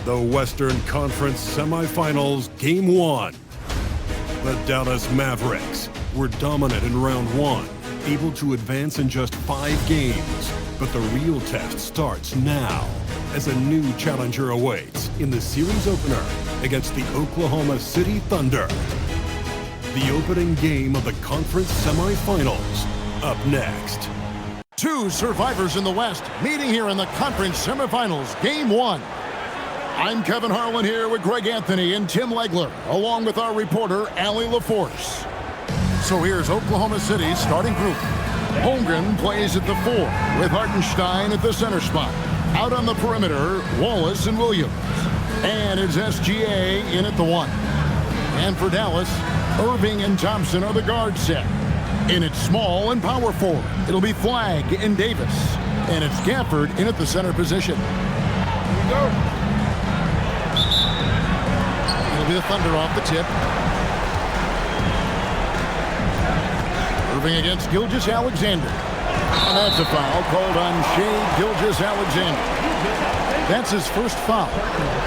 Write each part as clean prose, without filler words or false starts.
The Western Conference Semifinals, Game 1. The Dallas Mavericks were dominant in round 1, able to advance in just 5 games. But the real test starts now, as a new challenger awaits in the series opener against the Oklahoma City Thunder. The opening game of the conference semifinals, up next. Two survivors in the West meeting here in the conference semifinals, Game 1. I'm Kevin Harlan here with Greg Anthony and Tim Legler, along with our reporter, Allie LaForce. So here's Oklahoma City's starting group. Holmgren plays at the 4, with Hartenstein at the center spot. Out on the perimeter, Wallace and Williams. And it's SGA in at the 1. And for Dallas, Irving and Thompson are the guard set. In its small and power forward, it'll be Flagg and Davis. And it's Gafford in at the center position. Here we go. It'll be the Thunder off the tip. Irving against Gilgeous-Alexander. And that's a foul called on Shai Gilgeous-Alexander. That's his first foul.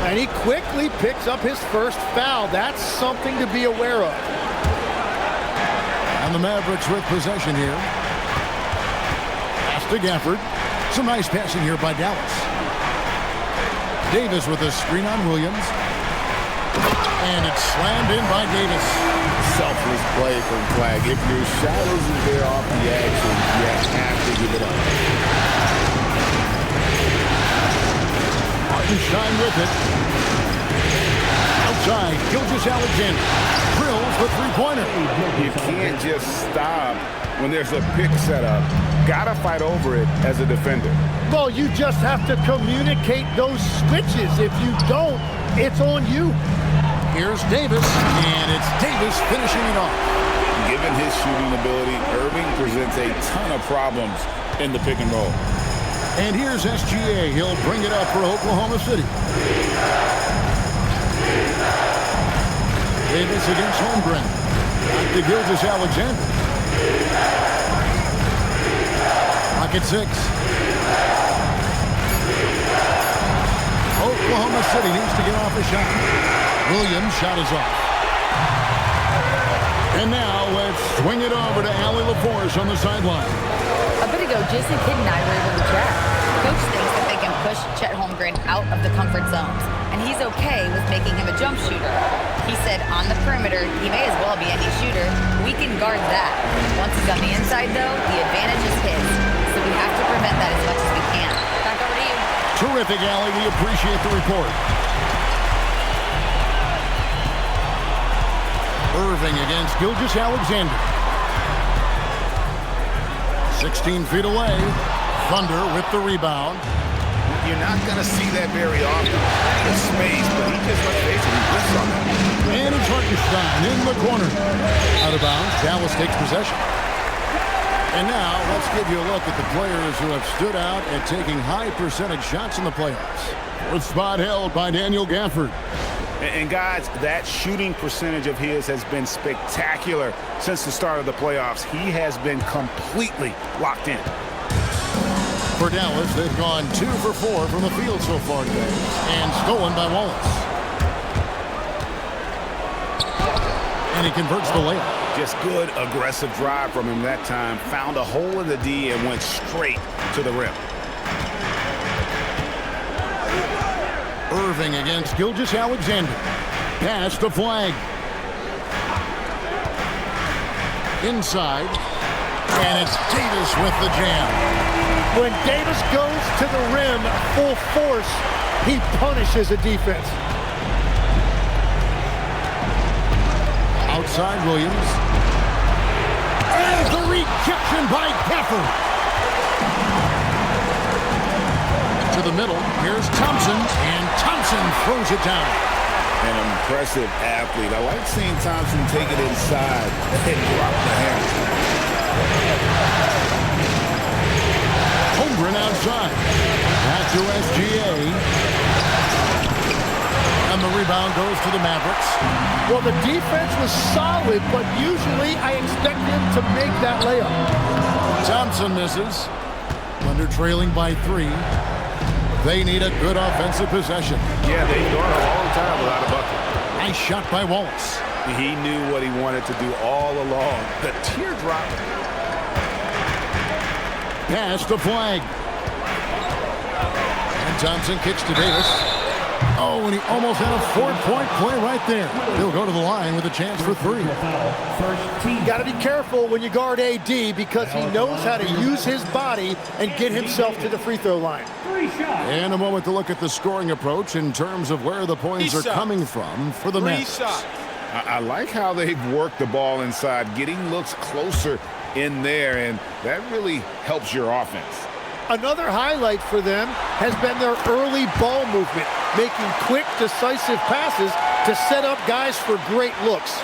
And he quickly picks up his first foul. That's something to be aware of. And the Mavericks with possession here. Pass to Gafford. Some nice passing here by Dallas. Davis with a screen on Williams. And it's slammed in by Davis. Selfless play from Flagg. If your shadows are there off the action, you have to give it up. Hartenstein with it. Outside, Gilgeous-Alexander drills the three-pointer. You can't just stop when there's a pick set up. Gotta fight over it as a defender. Well, you just have to communicate those switches. If you don't, it's on you. Here's Davis, and it's Davis finishing it off. Given his shooting ability, Irving presents a ton of problems in the pick and roll. And here's SGA. He'll bring it up for Oklahoma City. Davis against Holmgren. Back to Gilgeous-Alexander. Pocket 6. Oklahoma City needs to get off a shot. Williams' shot is off. And now let's swing it over to Allie LaForce on the sideline. A bit ago, Jason Tatum and I were able to chat. Coach thinks that they can push Chet Holmgren out of the comfort zones, and he's okay with making him a jump shooter. He said on the perimeter, he may as well be any shooter. We can guard that. Once he's on the inside, though, the advantage is his. So we have to prevent that as much as we can. Back over to you. Terrific, Allie. We appreciate the report. Irving against Gilgeous-Alexander. 16 feet away. Thunder with the rebound. You're not going to see that very often. Plenty of space, but he just left face and he whiffs on it. And it's Hartenstein in the corner. Out of bounds, Dallas takes possession. And now, let's give you a look at the players who have stood out at taking high percentage shots in the playoffs. Fourth spot held by Daniel Gafford. And guys, that shooting percentage of his has been spectacular since the start of the playoffs. He has been completely locked in. For Dallas, they've gone 2 for 4 from the field so far today, and stolen by Wallace. And he converts the layup. Just good, aggressive drive from him that time. Found a hole in the D and went straight to the rim. Irving against Gilgeous-Alexander. Pass to Flagg. Inside. And it's Davis with the jam. When Davis goes to the rim full force, he punishes a defense. Outside Williams. And the rejection by Gafford. To the middle. Here's Thompson. And Thompson throws it down. An impressive athlete. I like seeing Thompson take it inside and drop the hammer. Holmgren outside. Back to SGA. And the rebound goes to the Mavericks. Well, the defense was solid, but usually I expect him to make that layup. Thompson misses. Thunder trailing by 3. They need a good offensive possession. Yeah, they've gone a long time without a bucket. Nice shot by Wallace. He knew what he wanted to do all along. The teardrop. Pass the flag. And Thompson kicks to Davis. Oh, and he almost had a 4-point play right there. He'll go to the line with a chance for 3. Got to be careful when you guard AD because he knows how to use his body and get himself to the free throw line. And a moment to look at the scoring approach in terms of where the points are coming from for the Mavericks. I like how they've worked the ball inside, getting looks closer in there, and that really helps your offense. Another highlight for them has been their early ball movement, making quick, decisive passes to set up guys for great looks.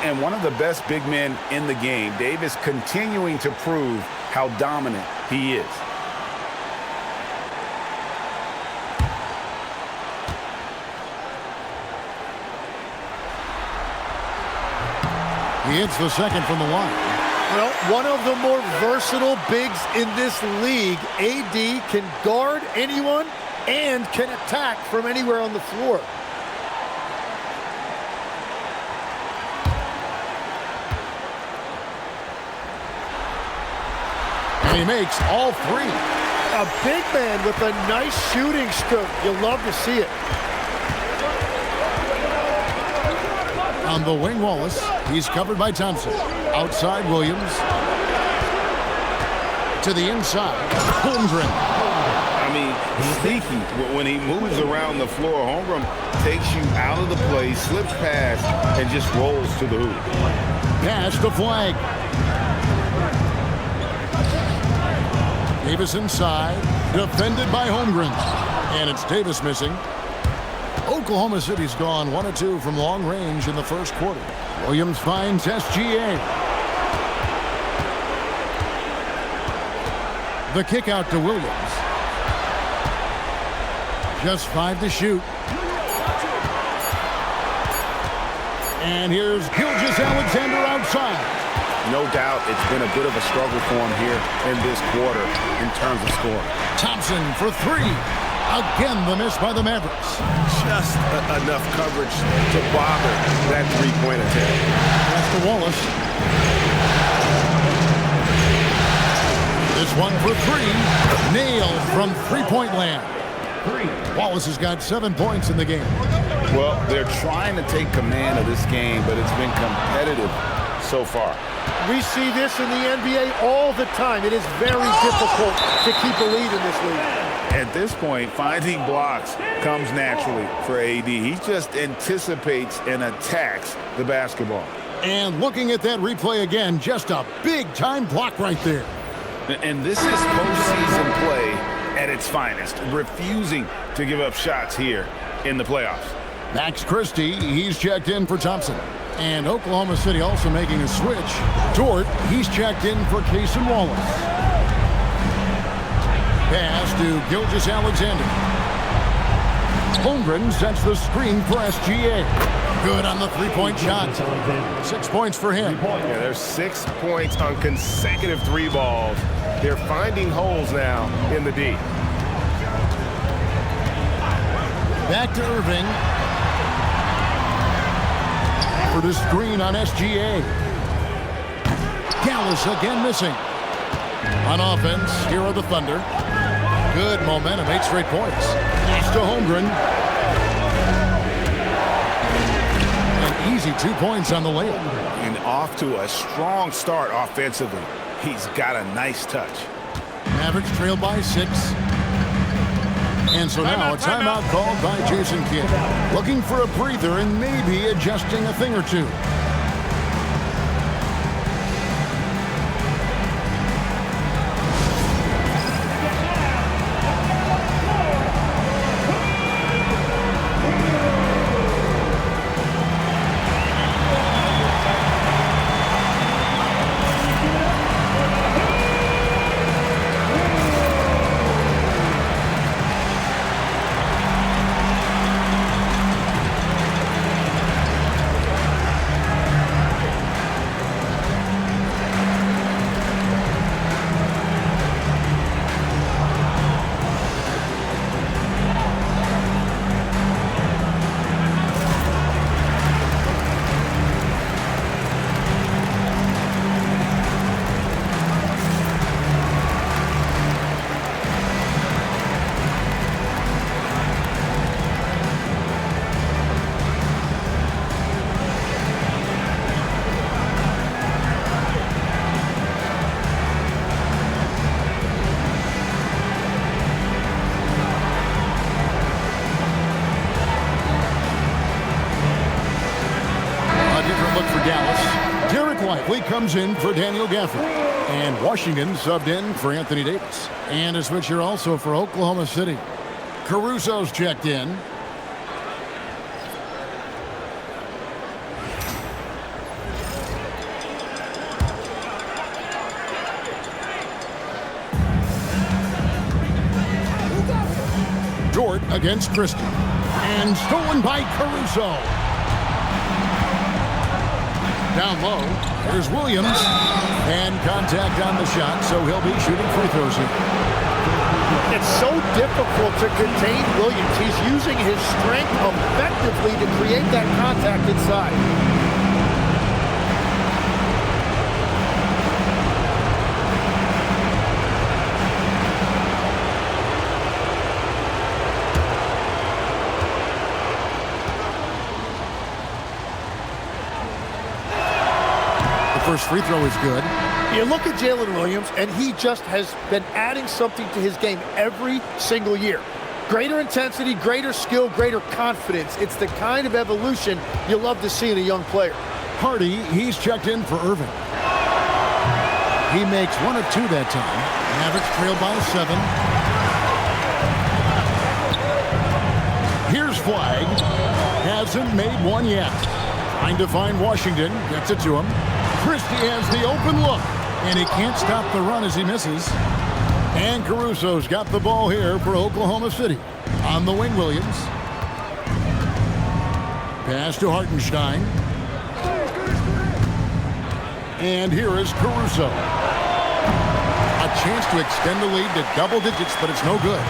And one of the best big men in the game, Davis, continuing to prove how dominant he is. He hits the second from the line. Well, one of the more versatile bigs in this league. AD can guard anyone and can attack from anywhere on the floor. And he makes all 3. A big man with a nice shooting stroke. You'll love to see it. On the wing, Wallace. He's covered by Thompson. Outside, Williams. To the inside. Holmgren. I mean, sneaky. When he moves around the floor, Holmgren takes you out of the play, slips past, and just rolls to the hoop. Pass the flag. Davis inside. Defended by Holmgren. And it's Davis missing. Oklahoma City's gone 1 of 2 from long range in the first quarter. Williams finds SGA. The kick out to Williams. Just 5 to shoot. And here's Gilgeous-Alexander outside. No doubt it's been a bit of a struggle for him here in this quarter in terms of scoring. Thompson for 3. Again, the miss by the Mavericks. Just enough coverage to bother that three-point attempt. Pass to Wallace. This one for 3. Nailed from three-point land. Wallace has got 7 points in the game. Well, they're trying to take command of this game, but it's been competitive so far. We see this in the NBA all the time. It is very difficult to keep a lead in this league. At this point, finding blocks comes naturally for AD. He just anticipates and attacks the basketball. And looking at that replay again, just a big-time block right there. And this is postseason play at its finest, refusing to give up shots here in the playoffs. Max Christie, he's checked in for Thompson. And Oklahoma City also making a switch. Dort, he's checked in for Jayson Wallace. Pass to Gilgeous-Alexander. Holmgren sets the screen for SGA. Good on the three-point shot. 6 points for him. Yeah, there's 6 points on consecutive 3 balls. They're finding holes now in the D. Back to Irving. For the screen on SGA. Gallus again missing. On offense, here are the Thunder. Good momentum, 8 straight points. Pass to Holmgren. An easy 2 points on the layup. And off to a strong start offensively. He's got a nice touch. Mavericks trail by 6. And so now a timeout called by Jason Kidd. Looking for a breather and maybe adjusting a thing or two. Copley comes in for Daniel Gafford. And Washington subbed in for Anthony Davis. And a switch here also for Oklahoma City. Caruso's checked in. Dort against Christie. And stolen by Caruso. Down low, there's Williams. And contact on the shot, so he'll be shooting free throws here. It's so difficult to contain Williams. He's using his strength effectively to create that contact inside. First free throw is good. You look at Jalen Williams, and he just has been adding something to his game every single year. Greater intensity, greater skill, greater confidence. It's the kind of evolution you love to see in a young player. Hardy, he's checked in for Irving. He makes 1 of 2 that time. Mavericks trail by 7. Here's Flag. Hasn't made one yet. Trying to find Washington. Gets it to him. Christie has the open look, and he can't stop the run as he misses. And Caruso's got the ball here for Oklahoma City. On the wing, Williams. Pass to Hartenstein. And here is Caruso. A chance to extend the lead to double digits, but it's no good.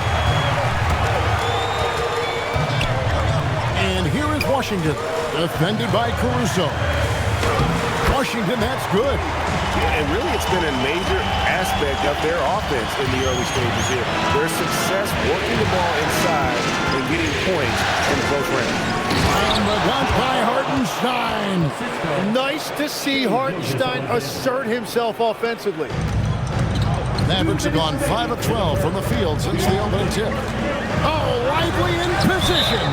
And here is Washington, defended by Caruso. Washington, that's good. Yeah, and really it's been a major aspect of their offense in the early stages here. Their success working the ball inside and getting points in the close range. And the dunk by Hartenstein. Nice to see Hartenstein assert himself offensively. Mavericks have gone 5 of 12 from the field since the opening tip. Oh, Lively in position.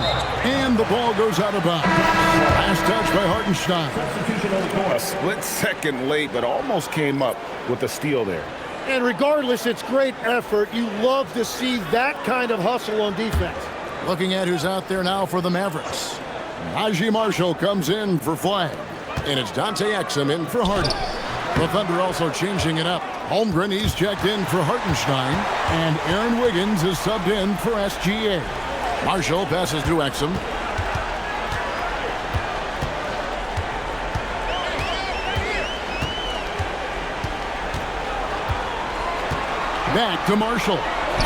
And the ball goes out of bounds. Last touch by Hartenstein. A split second late, but almost came up with a steal there. And regardless, it's great effort. You love to see that kind of hustle on defense. Looking at who's out there now for the Mavericks. Najee Marshall comes in for Flag. And it's Dante Exum in for Harden. The Thunder also changing it up. Holmgren, he's checked in for Hartenstein. And Aaron Wiggins is subbed in for SGA. Marshall passes to Exum. Back to Marshall.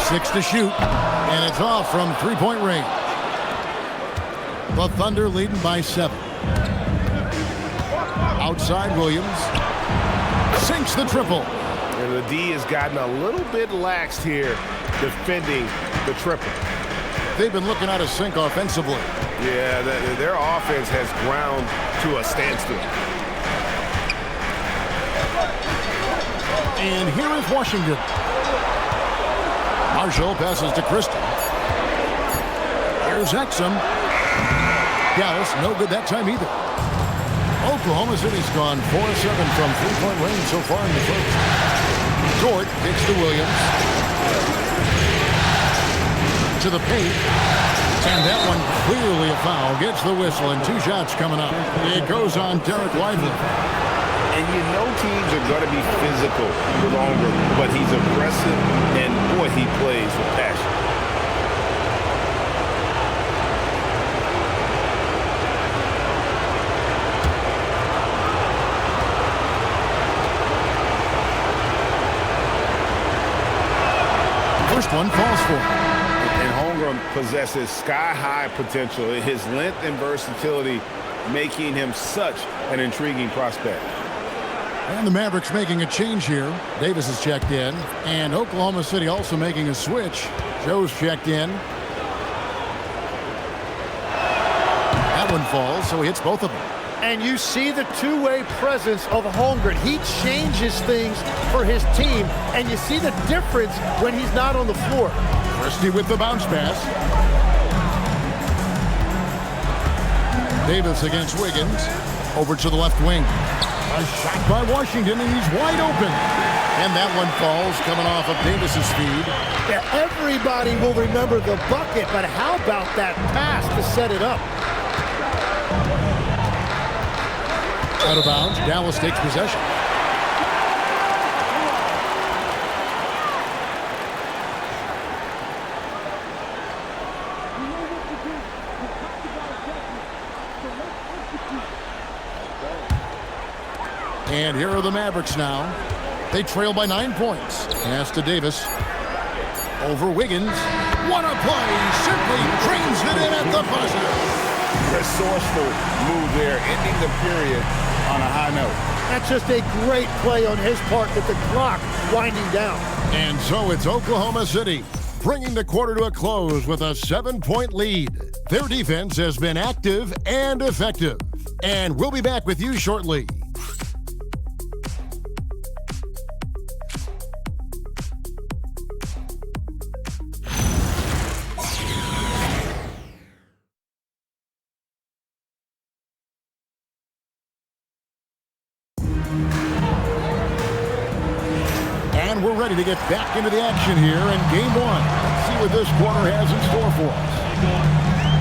6 to shoot. And it's off from three-point range. The Thunder leading by 7. Outside Williams. Sinks the triple. And the D has gotten a little bit laxed here defending the triple. They've been looking out of sync offensively. Yeah, their offense has ground to a standstill. And here is Washington. Marshall passes to Christie. Here's Exum. Dallas, no good that time either. Oklahoma City's gone 4 of 7 from three-point range so far in the first. Dort kicks to Williams. To the paint. And that one clearly a foul. Gets the whistle, and 2 shots coming up. It goes on Derek Lively. And you know teams are going to be physical longer, but he's aggressive, and boy, he plays with passion. First one falls for him. And Holmgren possesses sky-high potential. His length and versatility making him such an intriguing prospect. And the Mavericks making a change here. Davis is checked in. And Oklahoma City also making a switch. Joe's checked in. That one falls, so he hits both of them. And you see the two-way presence of Holmgren. He changes things for his team, and you see the difference when he's not on the floor. Christie with the bounce pass. Davis against Wiggins. Over to the left wing. A shot by Washington, and he's wide open. And that one falls, coming off of Davis's feed. Yeah, everybody will remember the bucket, but how about that pass to set it up? Out of bounds, Dallas takes possession. And here are the Mavericks now. They trail by 9 points. Pass to Davis. Over Wiggins. What a play! Simply drains it in at the buzzer. Resourceful move there, ending the period on a high note. That's just a great play on his part with the clock winding down. And so it's Oklahoma City, bringing the quarter to a close with a 7-point lead. Their defense has been active and effective. And we'll be back with you shortly. And we're ready to get back into the action here in Game 1. Let's see what this quarter has in store for us.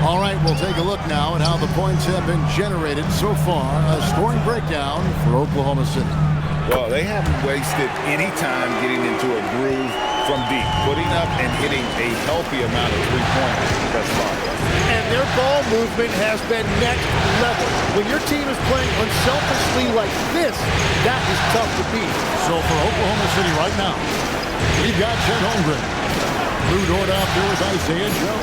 All right, we'll take a look now at how the points have been generated so far. A scoring breakdown for Oklahoma City. Well, they haven't wasted any time getting into a groove from deep, putting up and hitting a healthy amount of three-pointers thus far. And their ball movement has been next level. When your team is playing unselfishly like this, that is tough to beat. So for Oklahoma City right now, we've got Chet Holmgren. Blue Dort out there with Isaiah Joe.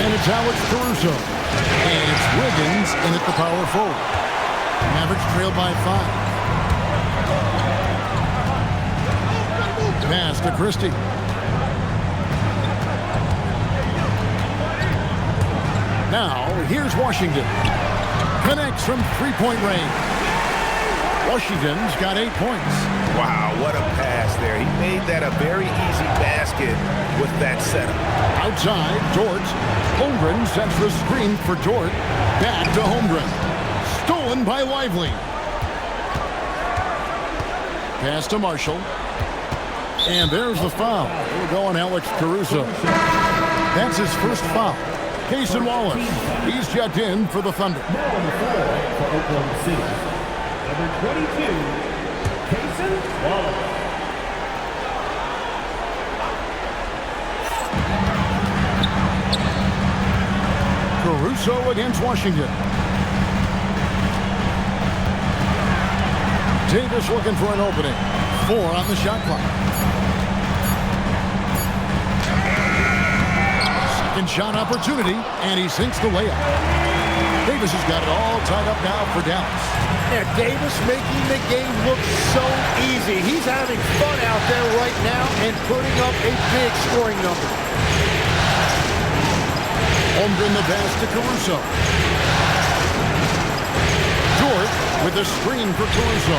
And it's Alex Caruso. And it's Wiggins in at the power forward. Mavericks trail by 5. Pass to Christie. Now, here's Washington. Connects from three-point range. Washington's got 8 points. Wow, what a pass there. He made that a very easy basket with that setup. Outside, Dort. Holmgren sets the screen for Dort. Back to Holmgren. Stolen by Lively. Pass to Marshall. And there's the foul. We're going Alex Caruso. That's his first foul. Cason Wallace. He's checked in for the Thunder. Now on the floor for Oklahoma City, number 22, Jayson Wallace. Caruso against Washington. Davis looking for an opening. 4 on the shot clock. Second shot opportunity, and he sinks the layup. Davis has got it all tied up now for Dallas. And Davis making the game look so easy. He's having fun out there right now and putting up a big scoring number. Holmgren the pass to Caruso. Dort with a screen for Caruso.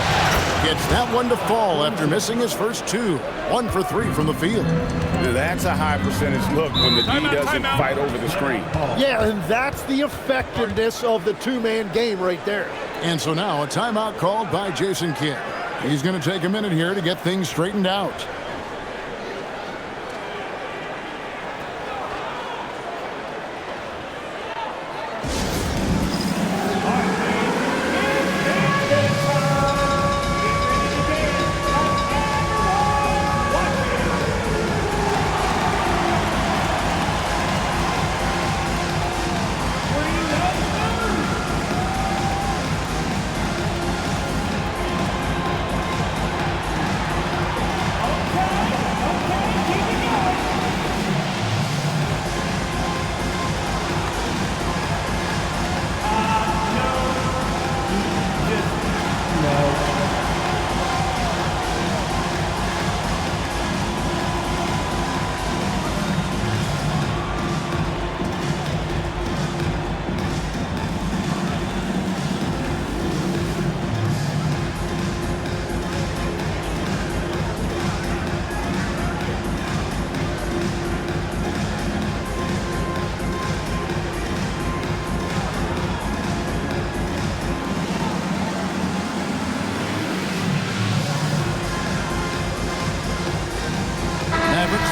Gets that one to fall after missing his first 2. 1 for 3 from the field. That's a high percentage look when the D doesn't fight over the screen. Yeah, and that's the effectiveness of the two-man game right there. And so now a timeout called by Jason Kidd. He's going to take a minute here to get things straightened out.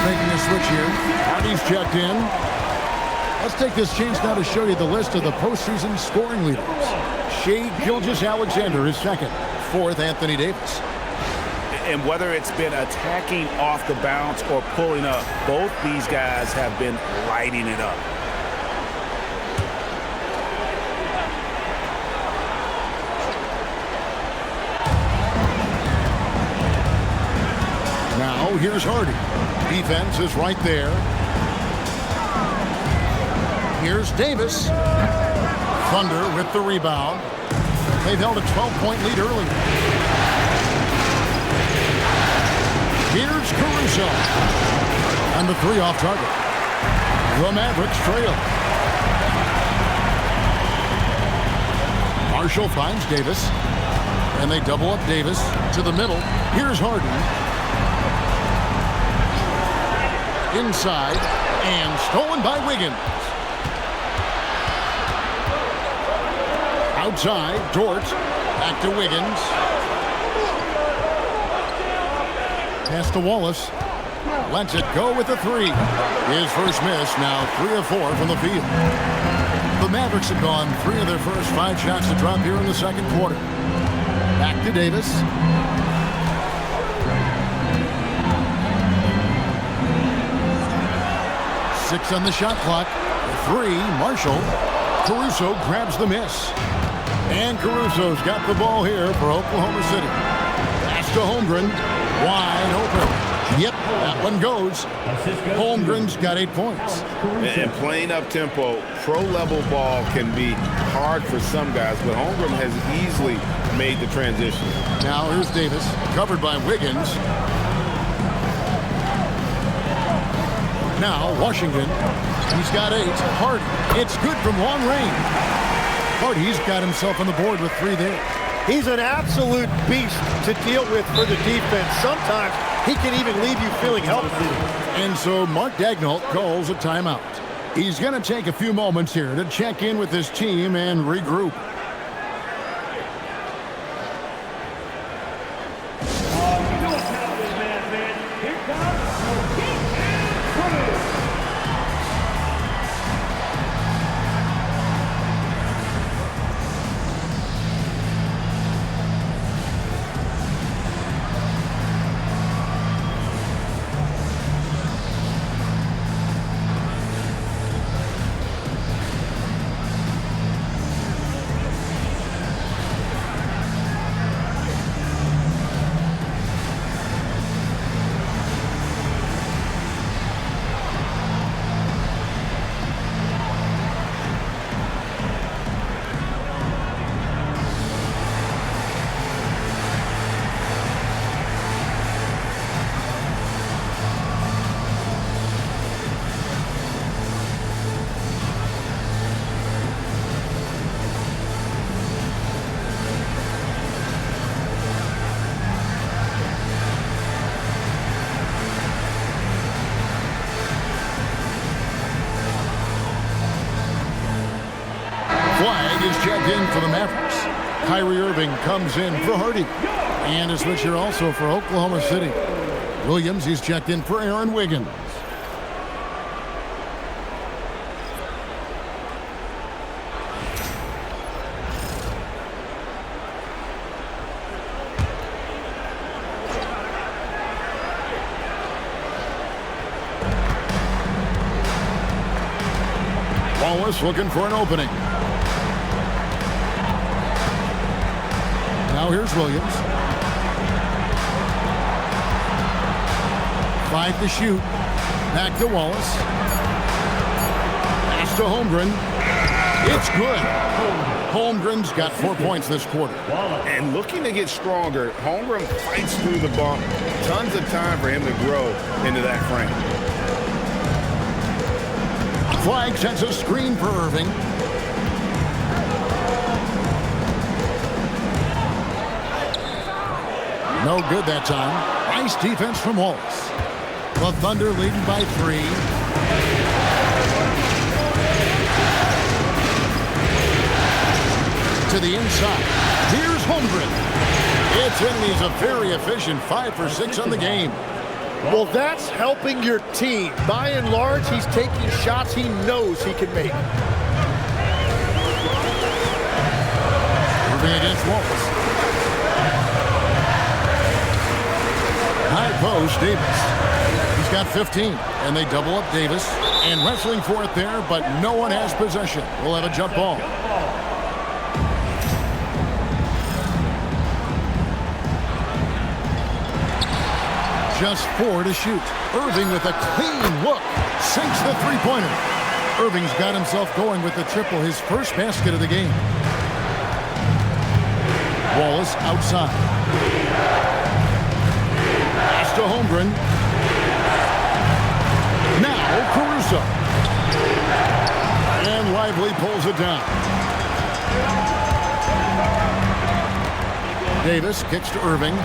making a switch here. Hardy's checked in. Let's take this chance now to show you the list of the postseason scoring leaders. Shea Gilgeous-Alexander is second. Fourth, Anthony Davis. And whether it's been attacking off the bounce or pulling up, both these guys have been lighting it up. Now here's Hardy. Defense is right there. Here's Davis. Thunder with the rebound. They've held a 12-point lead earlier. Here's Caruso. And the three off target. The Mavericks trail. Marshall finds Davis. And they double up Davis to the middle. Here's Harden. Inside. And stolen by Wiggins. Outside, Dort. Back to Wiggins. Pass to Wallace. Lets it go with a three. His first miss, now 3 of 4 from the field. The Mavericks have gone 3 of their first 5 shots to drop here in the second quarter. Back to Davis. Six on the shot clock. 3, Marshall. Caruso grabs the miss. And Caruso's got the ball here for Oklahoma City. Pass to Holmgren. Wide open. Yep, that one goes. Holmgren's got 8 points. And playing up tempo, pro-level ball can be hard for some guys, but Holmgren has easily made the transition. Now here's Davis, covered by Wiggins. Now Washington. He's got 8. Hardy. It's good from long range. Hardy's got himself on the board with 3 there. He's an absolute beast to deal with for the defense. Sometimes he can even leave you feeling helpless. And so Mark Daigneault calls a timeout. He's going to take a few moments here to check in with his team and regroup. Flag is checked in for the Mavericks. Kyrie Irving comes in for Hardy. And a switch here also for Oklahoma City. Williams is checked in for Aaron Wiggins. Wallace looking for an opening. Now here's Williams. 5 to shoot. Back to Wallace. Pass to Holmgren. It's good. Holmgren's got 4 points this quarter. And looking to get stronger, Holmgren fights through the bump. Tons of time for him to grow into that frame. Flag sets a screen for Irving. No good that time. Nice defense from Wallace. The Thunder leading by 3. To the inside. Here's Holmgren. It's in. He's a very efficient 5 for 6 on the game. Well, that's helping your team. By and large, he's taking shots he knows he can make. Moving against Wallace. High post, Davis. He's got 15, and they double up Davis. And wrestling for it there, but no one has possession. We'll have a jump ball. Just 4 to shoot. Irving with a clean look. Sinks the three-pointer. Irving's got himself going with the triple, his first basket of the game. Wallace outside. Pass to Holmgren. Now Caruso. And Lively pulls it down. Davis kicks to Irving.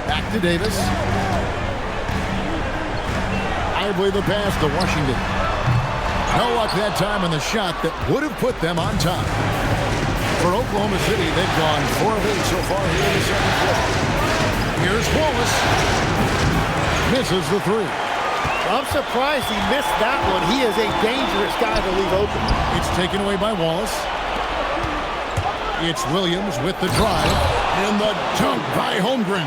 Back to Davis. Lively the pass to Washington. No luck that time on the shot that would have put them on top. For Oklahoma City, they've gone 4 of 8 so far here in the second quarter. Here's Wallace. Misses the three. I'm surprised he missed that one. He is a dangerous guy to leave open. It's taken away by Wallace. It's Williams with the drive. And the dunk by Holmgren.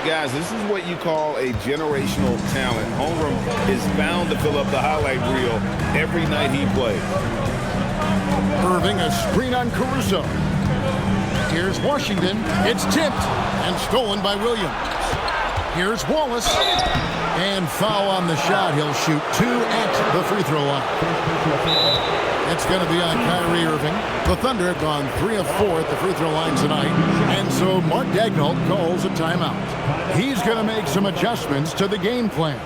Guys, this is what you call a generational talent. Holmgren is bound to fill up the highlight reel every night he plays. Irving, a screen on Caruso. Here's Washington. It's tipped and stolen by Williams. Here's Wallace. And foul on the shot. He'll shoot 2 at the free throw line. It's going to be on Kyrie Irving. The Thunder have gone 3 of 4 at the free throw line tonight. And so Mark Daigneault calls a timeout. He's going to make some adjustments to the game plan.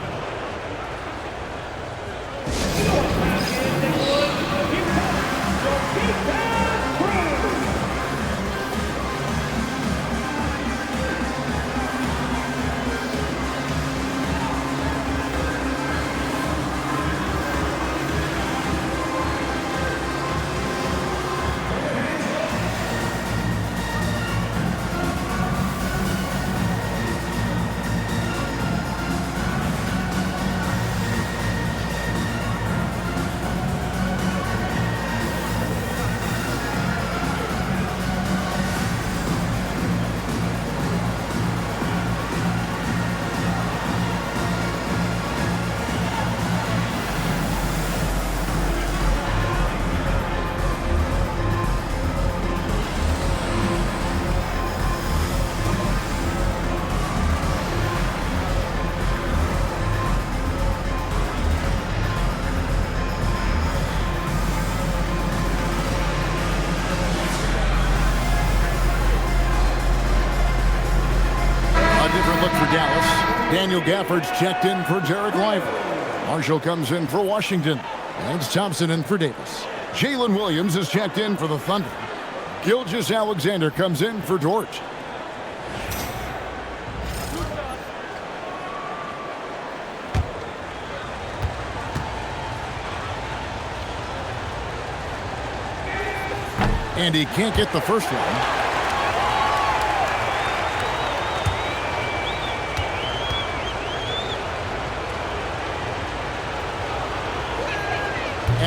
Daniel Gafford's checked in for Derek Lively. Marshall comes in for Washington. And it's Thompson in for Davis. Jalen Williams is checked in for the Thunder. Gilgeous-Alexander comes in for Dort. And he can't get the first one.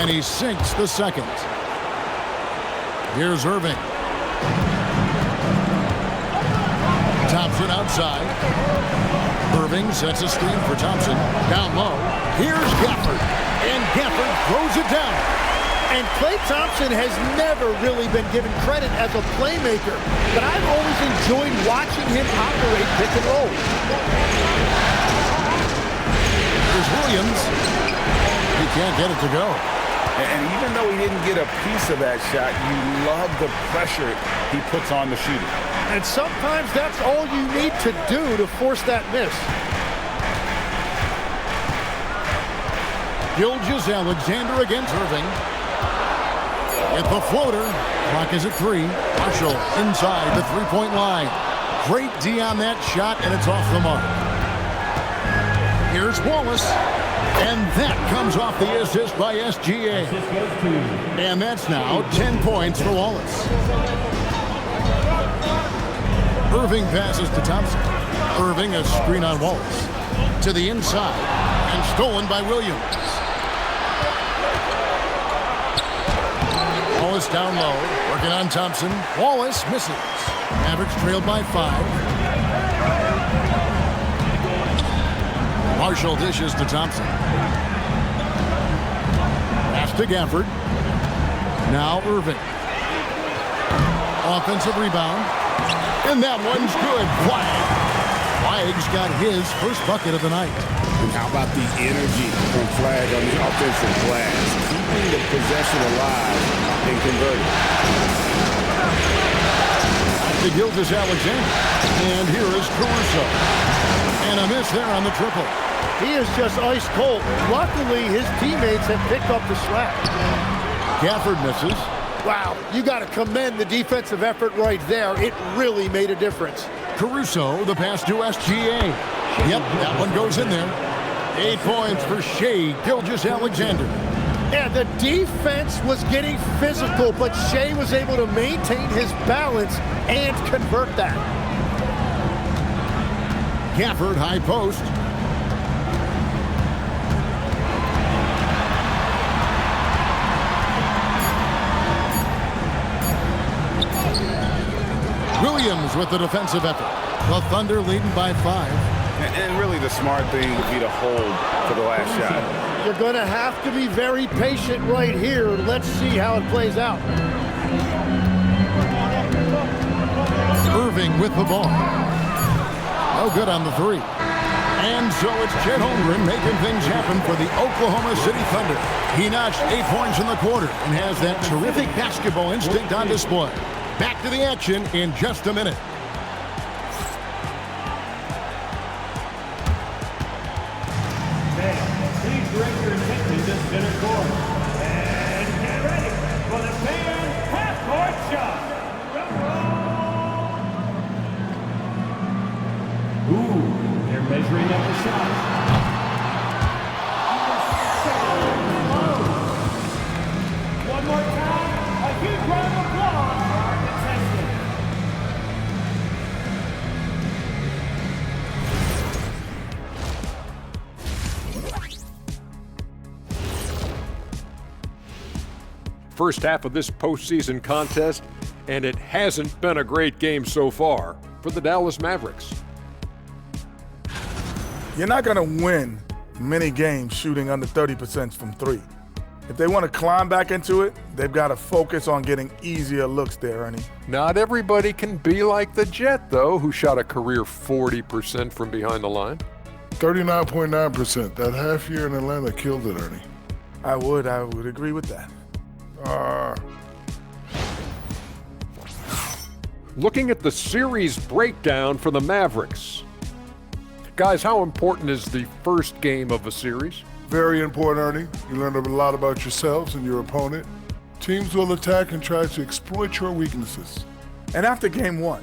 And he sinks the second. Here's Irving. Thompson outside. Irving sets a screen for Thompson. Down low. Here's Gafford. And Gafford throws it down. And Klay Thompson has never really been given credit as a playmaker, but I've always enjoyed watching him operate pick and roll. Here's Williams. He can't get it to go. And even though he didn't get a piece of that shot, you love the pressure he puts on the shooter. And sometimes that's all you need to do to force that miss. Gilgeous-Alexander against Irving. With the floater. Clock is at 3. Marshall inside the three-point line. Great D on that shot, and it's off the mark. Here's Wallace. And that comes off the assist by SGA. And that's now 10 points for Wallace. Irving passes to Thompson. Irving a screen on Wallace. To the inside. And stolen by Williams. Wallace down low. Working on Thompson. Wallace misses. Mavericks trailed by 5. Marshall dishes to Thompson. Pass to Gafford. Now Irving. Offensive rebound. And that one's good. Flag's got his first bucket of the night. And how about the energy from Flag on the offensive glass? Keeping the possession alive and converting. To Gilgeous-Alexander. And here is Caruso. And a miss there on the triple. He is just ice cold. Luckily, his teammates have picked up the slack. Gafford misses. Wow, you got to commend the defensive effort right there. It really made a difference. Caruso, the pass to SGA. Yep, that one goes in there. 8 points for Shai Gilgeous-Alexander. And the defense was getting physical, but Shai was able to maintain his balance and convert that. Gafford, high post. Williams with the defensive effort. The Thunder leading by 5. And really the smart thing would be to hold for the last shot. You're going to have to be very patient right here. Let's see how it plays out. Irving with the ball. No good on the 3. And so it's Chet Holmgren making things happen for the Oklahoma City Thunder. He notched 8 points in the quarter and has that terrific basketball instinct on display. Back to the action in just a minute. Please direct your attention to center court. And get ready for the fan half-court shot. Ooh, they're measuring up the shot. One more time, a huge round of applause for our contestants. First half of this postseason contest, and it hasn't been a great game so far for the Dallas Mavericks. You're not going to win many games shooting under 30% from 3. If they want to climb back into it, they've got to focus on getting easier looks there, Ernie. Not everybody can be like the Jet, though, who shot a career 40% from behind the line. 39.9%. That half year in Atlanta killed it, Ernie. I would agree with that. Looking at the series breakdown for the Mavericks. Guys, how important is the first game of a series? Very important, Ernie. You learn a lot about yourselves and your opponent. Teams will attack and try to exploit your weaknesses. And after game 1,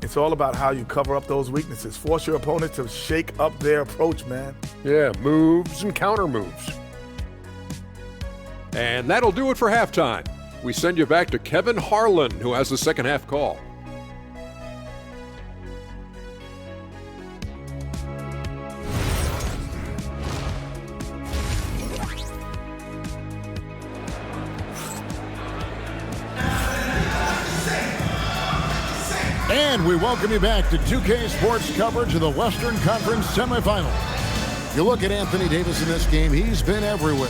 it's all about how you cover up those weaknesses. Force your opponent to shake up their approach, man. Yeah, moves and counter moves. And that'll do it for halftime. We send you back to Kevin Harlan, who has the second half call. And we welcome you back to 2K Sports coverage of the Western Conference Semifinals. You look at Anthony Davis in this game, he's been everywhere.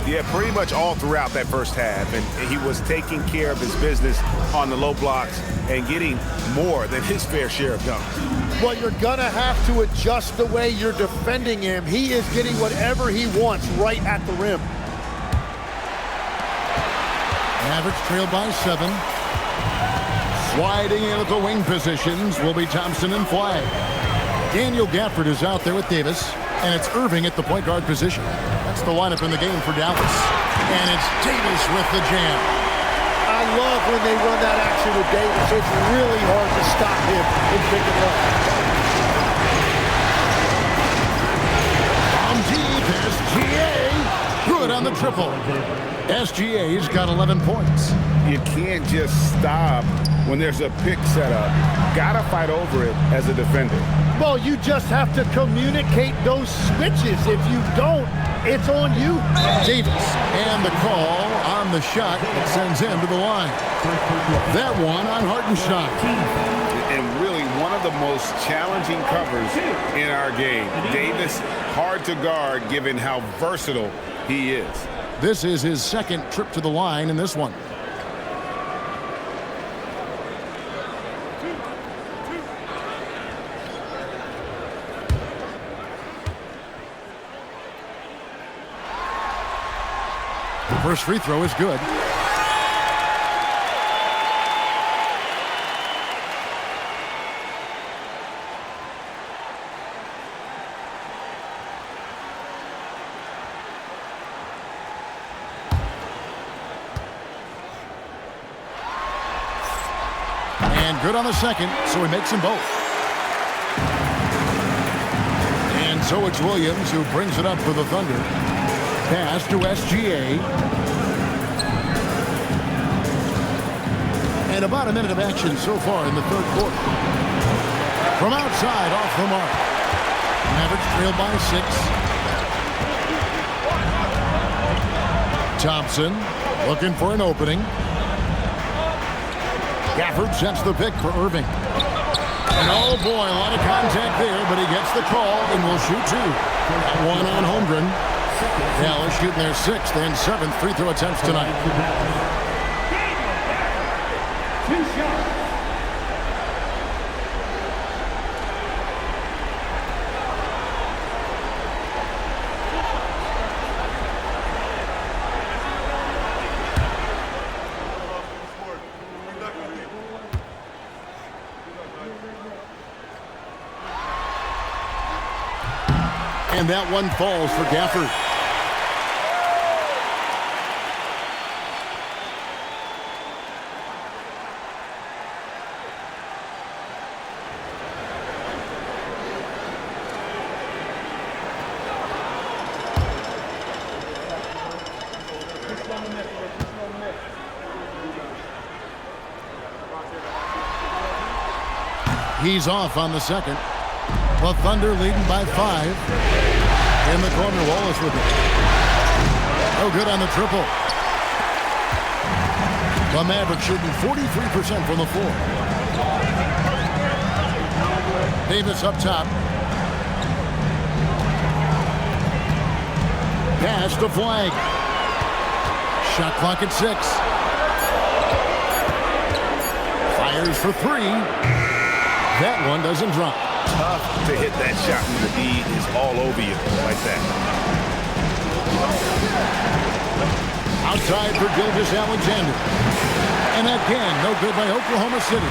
Yeah, pretty much all throughout that first half, and he was taking care of his business on the low blocks and getting more than his fair share of dunks. Well, you're going to have to adjust the way you're defending him. He is getting whatever he wants right at the rim. Mavericks trailed by 7. Sliding in at the wing positions will be Thompson and Flag. Daniel Gafford is out there with Davis, and it's Irving at the point guard position. That's the lineup in the game for Dallas. And it's Davis with the jam. I love when they run that action with Davis. It's really hard to stop him in pick and roll. On deep, SGA. Good on the triple. SGA's got 11 points. You can't just stop when there's a pick set up. Gotta fight over it as a defender. Well, you just have to communicate those switches. If you don't, it's on you. Davis, and the call on the shot that sends him to the line. That one on Hartenstein. And really one of the most challenging covers in our game. Davis, hard to guard given how versatile he is. This is his second trip to the line in this one. The first free throw is good. And good on the second, so he makes them both. And so it's Williams who brings it up for the Thunder. Pass to SGA. And about a minute of action so far in the third quarter. From outside, off the mark. Mavericks trailed by 6. Thompson looking for an opening. Gafford sets the pick for Irving. And oh boy, a lot of contact there, but he gets the call and will shoot 2. That one on Holmgren. Dallas shooting their 6th and 7th free throw attempts tonight. And that one falls for Gafford. He's off on the second. The Thunder leading by 5. In the corner, Wallace with it. No good on the triple. The Mavericks shooting 43% from the floor. Davis up top. Pass to Flag. Shot clock at 6. Fires for 3. That one doesn't drop. Tough to hit that shot when the D is all over you like that. Outside for Gilgeous-Alexander. And again, no good by Oklahoma City.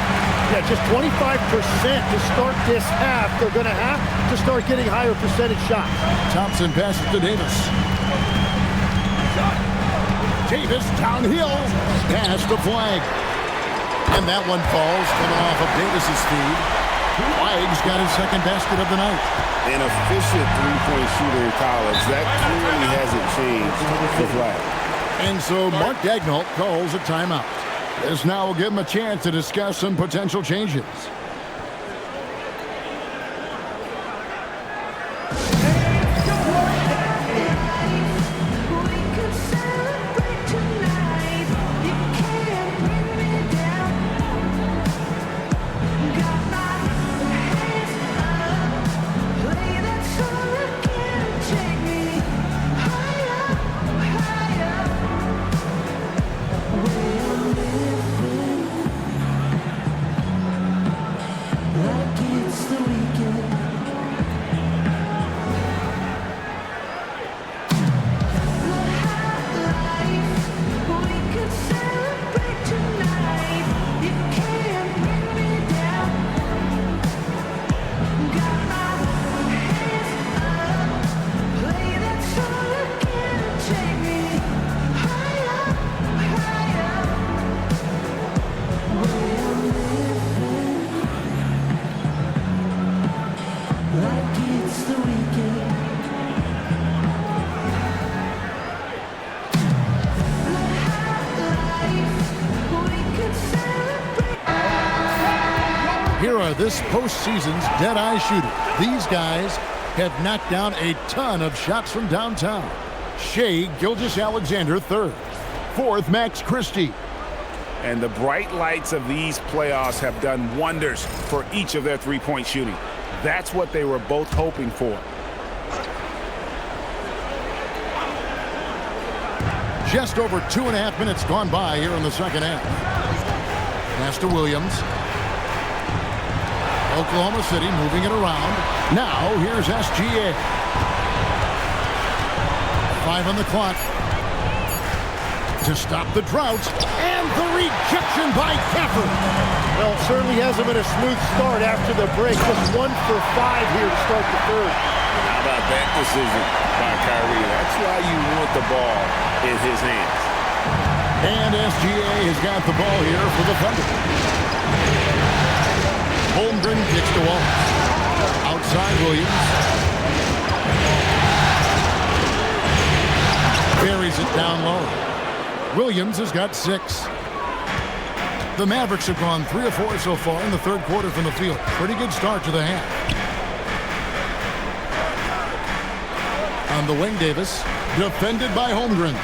Yeah, just 25% to start this half. They're going to have to start getting higher percentage shots. Thompson passes to Davis. Davis downhill. Pass to Flag. And that one falls, coming off of Davis's feed. Flag's got his second basket of the night. An efficient three-point shooter in college. That clearly hasn't changed for Flag. And so Mark Daigneault calls a timeout. This now will give him a chance to discuss some potential changes. are this postseason's dead-eye shooter. These guys have knocked down a ton of shots from downtown. Shea Gilgeous-Alexander, third. Fourth, Max Christie. And the bright lights of these playoffs have done wonders for each of their three-point shooting. That's what they were both hoping for. Just over 2.5 minutes gone by here in the second half. Pass to Williams. Oklahoma City moving it around. Now here's SGA. 5 on the clock. To stop the drought. And the rejection by Gafford. Well, it certainly hasn't been a smooth start after the break. Just 1 for 5 here to start the third. How about that decision by Kyrie? That's why you want the ball in his hands. And SGA has got the ball here for the Thunder. Holmgren kicks to Wall. Outside Williams. Buries it down low. Williams has got 6. The Mavericks have gone 3 of 4 so far in the third quarter from the field. Pretty good start to the half. On the wing, Davis. Defended by Holmgren.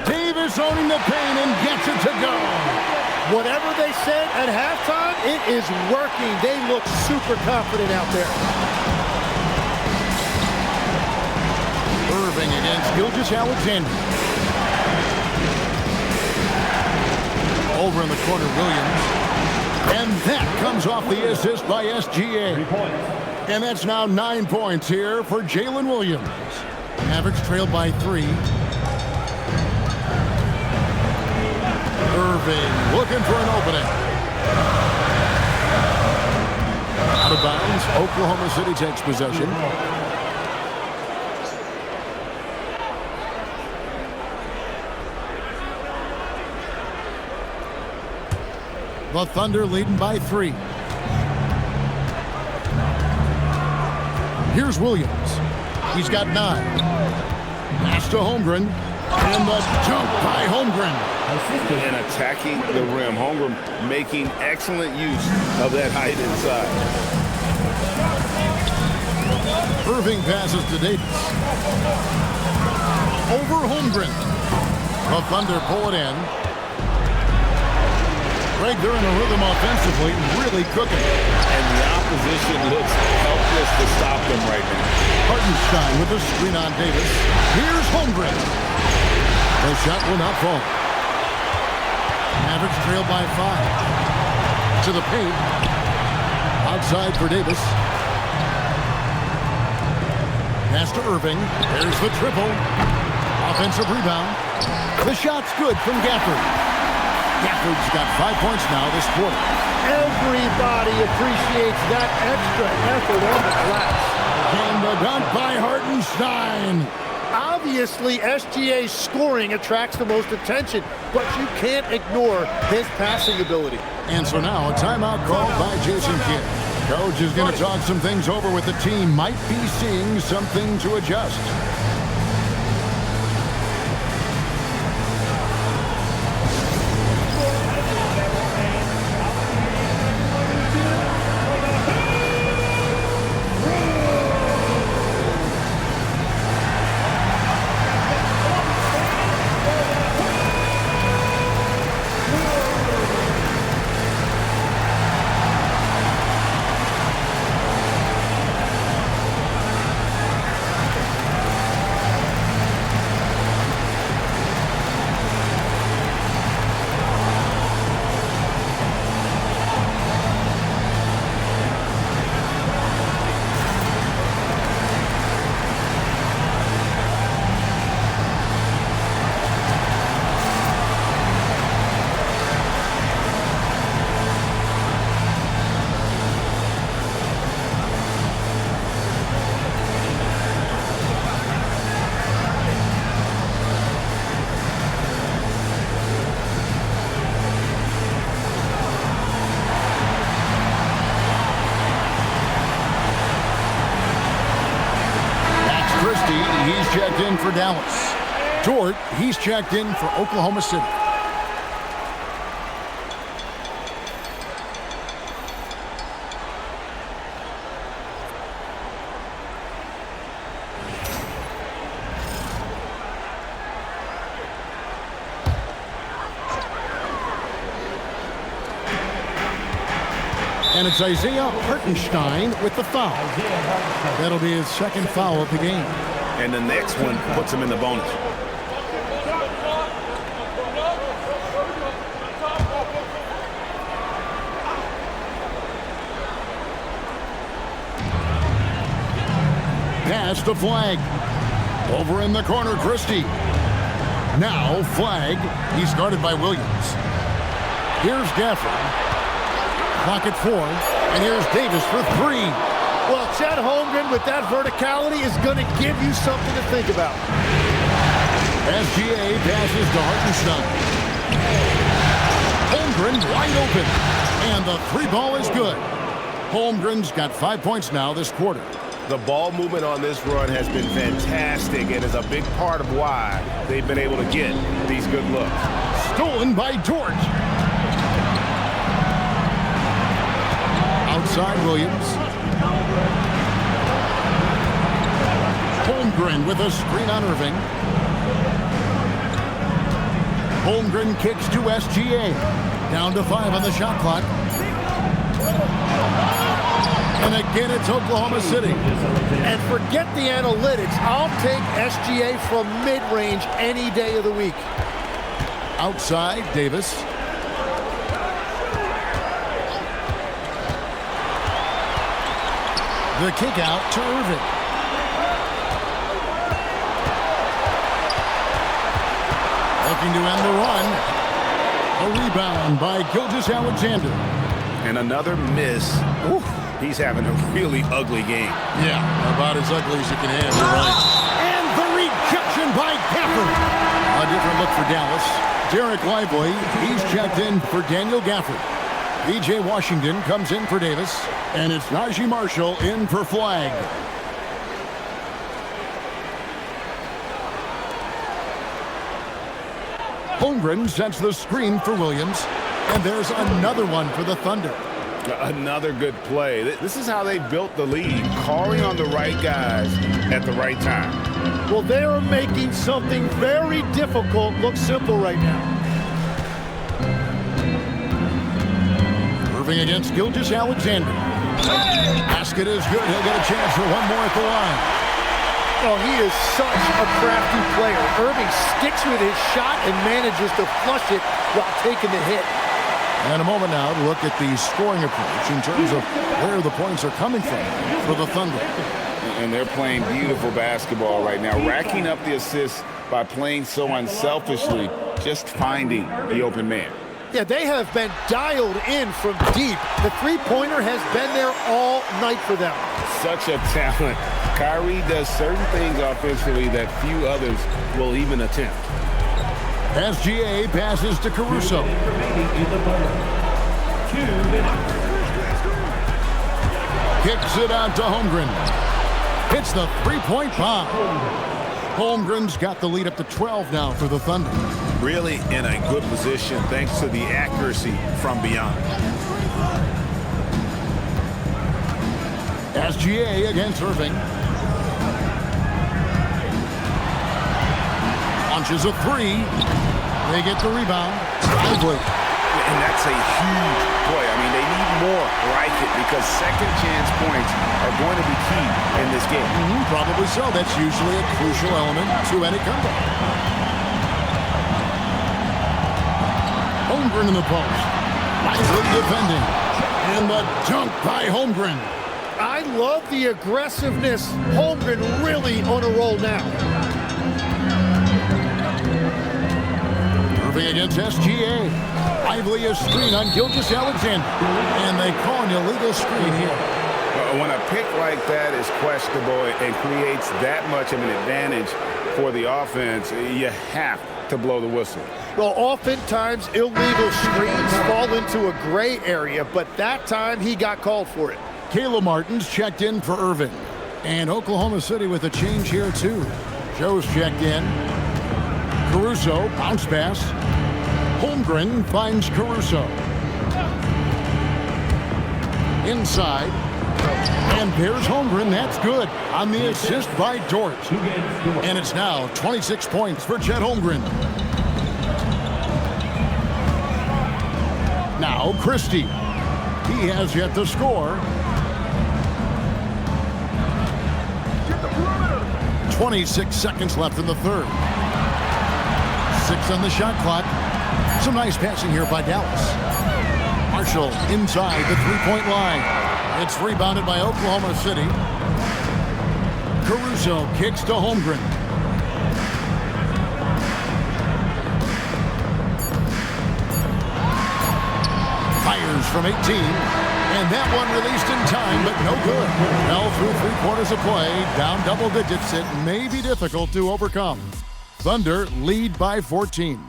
Davis owning the paint and gets it to go. Whatever they said at halftime, it is working. They look super confident out there. Irving against Gilgeous-Alexander. Over in the corner, Williams. And that comes off the assist by SGA. And that's now 9 points here for Jalen Williams. Mavericks trailed by 3. Irving looking for an opening. Out of bounds. Oklahoma City takes possession. The Thunder leading by 3. Here's Williams. He's got 9. Pass to Holmgren. And the dunk by Holmgren. And attacking the rim. Holmgren making excellent use of that height inside. Irving passes to Davis. Over Holmgren. The Thunder pull it in. Greg, they're in a rhythm offensively, really cooking. And the opposition looks helpless to stop them right now. Hartenstein with a screen on Davis. Here's Holmgren. The shot will not fall. Mavericks trail by 5. To the paint. Outside for Davis. Pass to Irving. There's the triple. Offensive rebound. The shot's good from Gafford. Gafford's got 5 points now this quarter. Everybody appreciates that extra effort on the glass. And the dunk by Hartenstein. Obviously, SGA's scoring attracts the most attention, but you can't ignore his passing ability. And so now a timeout called by Jason Kidd. Coach is going to talk some things over with the team. Might be seeing something to adjust. He's checked in for Dallas. Dort, he's checked in for Oklahoma City. And it's Isaiah Hartenstein with the foul. That'll be his second foul of the game. And the next one puts him in the bonus. Pass to Flag. Over in the corner, Christie. Now Flag. He's guarded by Williams. Here's Gafford. Clock at 4. And here's Davis for 3. Well, Chet Holmgren with that verticality is going to give you something to think about. SGA passes to Hartenstein. Holmgren wide open. And the 3-ball is good. Holmgren's got 5 points now this quarter. The ball movement on this run has been fantastic and is a big part of why they've been able to get these good looks. Stolen by George. Outside Williams. Holmgren with a screen on Irving. Holmgren kicks to SGA. Down to 5 on the shot clock. And again, it's Oklahoma City. And forget the analytics. I'll take SGA from mid-range any day of the week. Outside, Davis. The kick out to Irving. Looking to end the run. A rebound by Gilgeous-Alexander. And another miss. Ooh. He's having a really ugly game. Yeah, about as ugly as you can have, you're right. And the rejection by Gafford. A different look for Dallas. Derek Lively, he's checked in for Daniel Gafford. P.J. Washington comes in for Davis. And it's Najee Marshall in for Flag. Holmgren sets the screen for Williams. And there's another one for the Thunder. Another good play. This is how they built the lead, calling on the right guys at the right time. Well, they are making something very difficult look simple right now. Irving against Gilgeous-Alexander. Basket is good. He'll get a chance for one more at the line. Oh, he is such a crafty player. Irving sticks with his shot and manages to flush it while taking the hit. And a moment now to look at the scoring approach in terms of where the points are coming from for the Thunder. And they're playing beautiful basketball right now, racking up the assists by playing so unselfishly, just finding the open man. Yeah, they have been dialed in from deep. The three-pointer has been there all night for them. Such a talent. Kyrie does certain things offensively that few others will even attempt. SGA passes to Caruso. Kicks it out to Holmgren. Hits the three-point bomb. Holmgren's got the lead up to 12 now for the Thunder. Really in a good position thanks to the accuracy from beyond. SGA against Irving. Launches a 3. They get the rebound. Lively. And that's a huge play. I mean, they need more like it because second chance points are going to be key in this game. Probably so. That's usually a crucial element to any comeback. Holmgren in the post. Lively defending. And the dunk by Holmgren. I love the aggressiveness. Holmgren really on a roll now. Irving against SGA. Lively a screen on Gilgeous-Alexander. And they call an illegal screen here. When a pick like that is questionable and creates that much of an advantage for the offense, you have to blow the whistle. Well, oftentimes illegal screens fall into a gray area, but that time he got called for it. Caleb Martin's checked in for Irving. And Oklahoma City with a change here, too. Joe's checked in. Caruso, bounce pass. Holmgren finds Caruso. Inside. And there's Holmgren. That's good on the assist by Dort. And it's now 26 points for Chet Holmgren. Now Christie. He has yet to score. 26 seconds left in the third. 6 on the shot clock. Some nice passing here by Dallas. Marshall inside the three-point line. It's rebounded by Oklahoma City. Caruso kicks to Holmgren. Fires from 18. And that one released in time, but no good. Well, through 3/4 of play, down double digits, it may be difficult to overcome. Thunder lead by 14.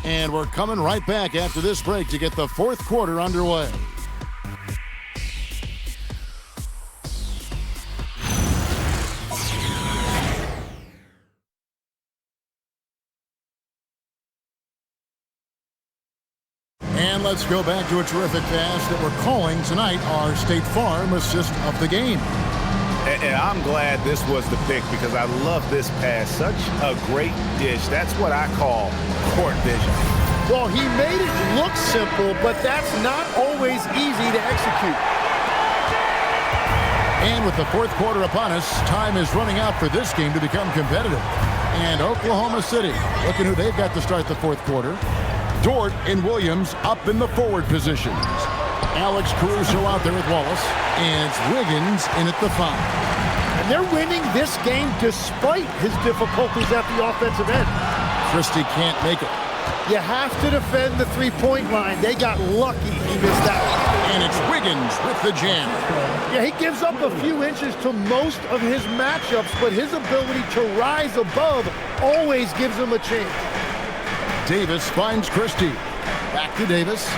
And we're coming right back after this break to get the fourth quarter underway. And let's go back to a terrific pass that we're calling tonight our State Farm assist of the game. And I'm glad this was the pick because I love this pass. Such a great dish. That's what I call court vision. Well, he made it look simple, but that's not always easy to execute. And with the fourth quarter upon us, time is running out for this game to become competitive. And Oklahoma City, looking who they've got to start the fourth quarter. Dort and Williams up in the forward positions. Alex Caruso out there with Wallace. And it's Wiggins in at the 5. And they're winning this game despite his difficulties at the offensive end. Christie can't make it. You have to defend the three-point line. They got lucky he missed that one. And it's Wiggins with the jam. Yeah, he gives up a few inches to most of his matchups, but his ability to rise above always gives him a chance. Davis finds Christie. Back to Davis.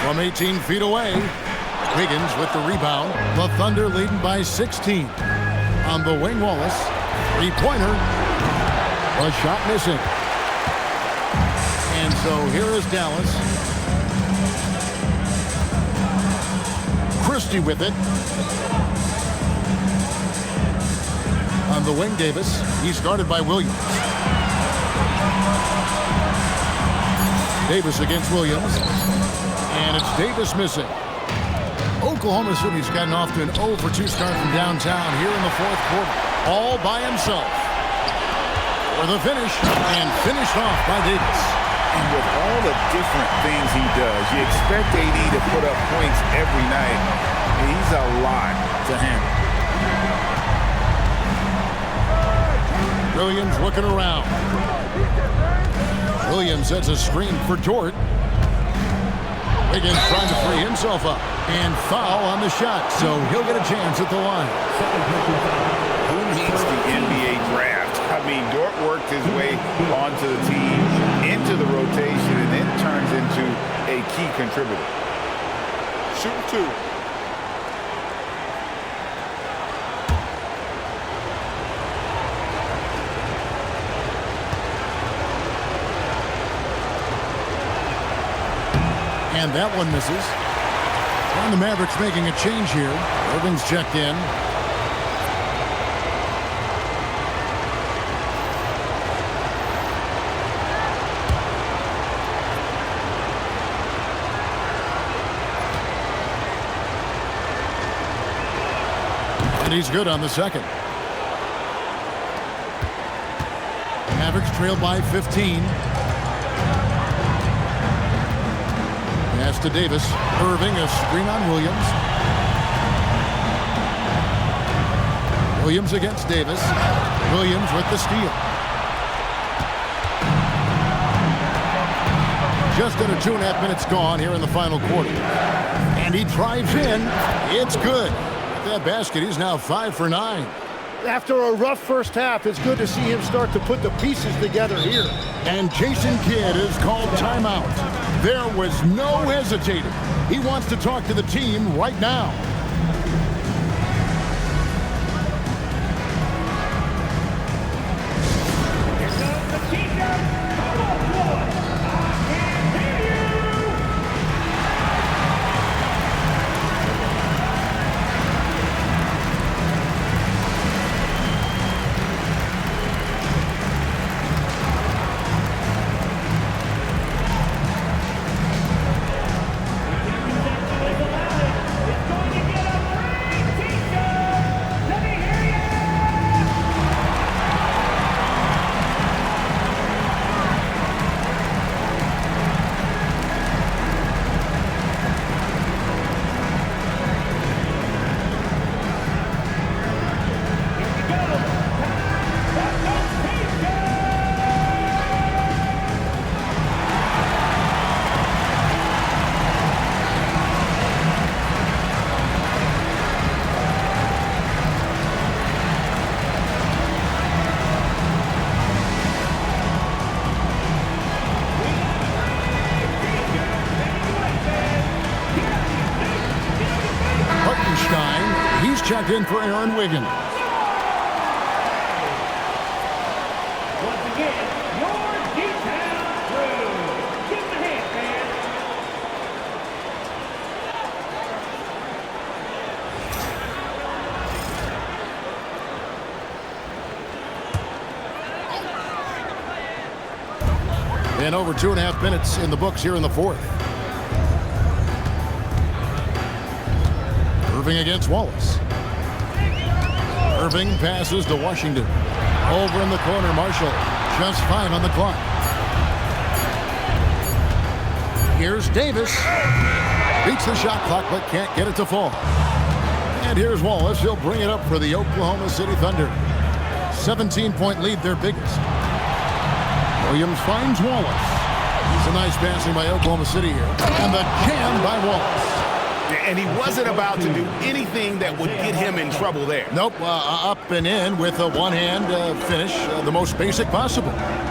From 18 feet away, Wiggins with the rebound. The Thunder leading by 16. On the wing, Wallace. Three-pointer. A shot missing. And so here is Dallas. Christie with it. On the wing, Davis. He's guarded by Williams. Davis against Williams. And it's Davis missing. Oklahoma City's gotten off to an 0-for-2 start from downtown here in the fourth quarter. All by himself. For the finish. And finished off by Davis. And with all the different things he does, you expect AD to put up points every night. And he's a lot to handle. Williams looking around. Williams sets a screen for Dort. Wiggins trying to free himself up. And foul on the shot, so he'll get a chance at the line. Who needs the NBA draft? I mean, Dort worked his way onto the team, into the rotation, and then turns into a key contributor. Shooting 2. And that one misses. And the Mavericks making a change here. Irving's checked in. And he's good on the second. Mavericks trail by 15. Pass to Davis. Irving, a screen on Williams. Williams against Davis. Williams with the steal. Just under 2.5 minutes gone here in the final quarter. And he drives in. It's good. With that basket, he's now 5 for 9. After a rough first half, it's good to see him start to put the pieces together here. And Jason Kidd is called timeout. There was no hesitating. He wants to talk to the team right now. Here comes the teacher. Come on, boy. I can hear you. checked in for Aaron Wiggins. Once again, your detail crew. Give them a hand, fans. And over 2.5 minutes in the books here in the fourth. Irving against Wallace. Irving passes to Washington. Over in the corner, Marshall. Just 5 on the clock. Here's Davis. Beats the shot clock, but can't get it to fall. And here's Wallace. He'll bring it up for the Oklahoma City Thunder. 17-point lead, their biggest. Williams finds Wallace. It's a nice passing by Oklahoma City here. And the jam by Wallace. And he wasn't about to do anything that would get him in trouble there. Nope, up and in with a one-hand finish, the most basic possible.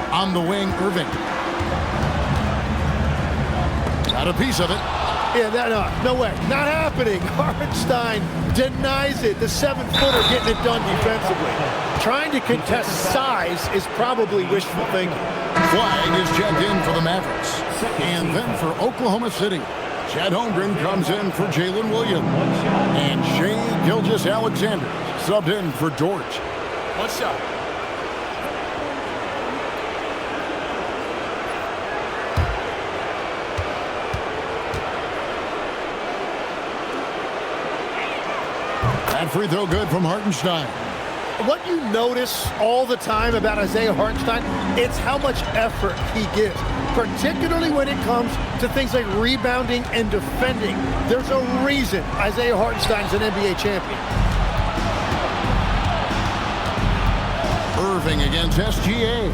On the wing, Irving. Got a piece of it. Yeah, no way. Not happening. Hartenstein denies it. The 7-footer getting it done defensively. Trying to contest size is probably wishful thinking. Flag is checked in for the Mavericks. And then for Oklahoma City, Chad Holmgren comes in for Jalen Williams. And Shai Gilgeous-Alexander subbed in for George. One shot. That free throw good from Hartenstein. What you notice all the time about Isaiah Hartenstein, it's how much effort he gives, particularly when it comes to things like rebounding and defending. There's a reason Isaiah Hartenstein's an NBA champion. Irving against SGA.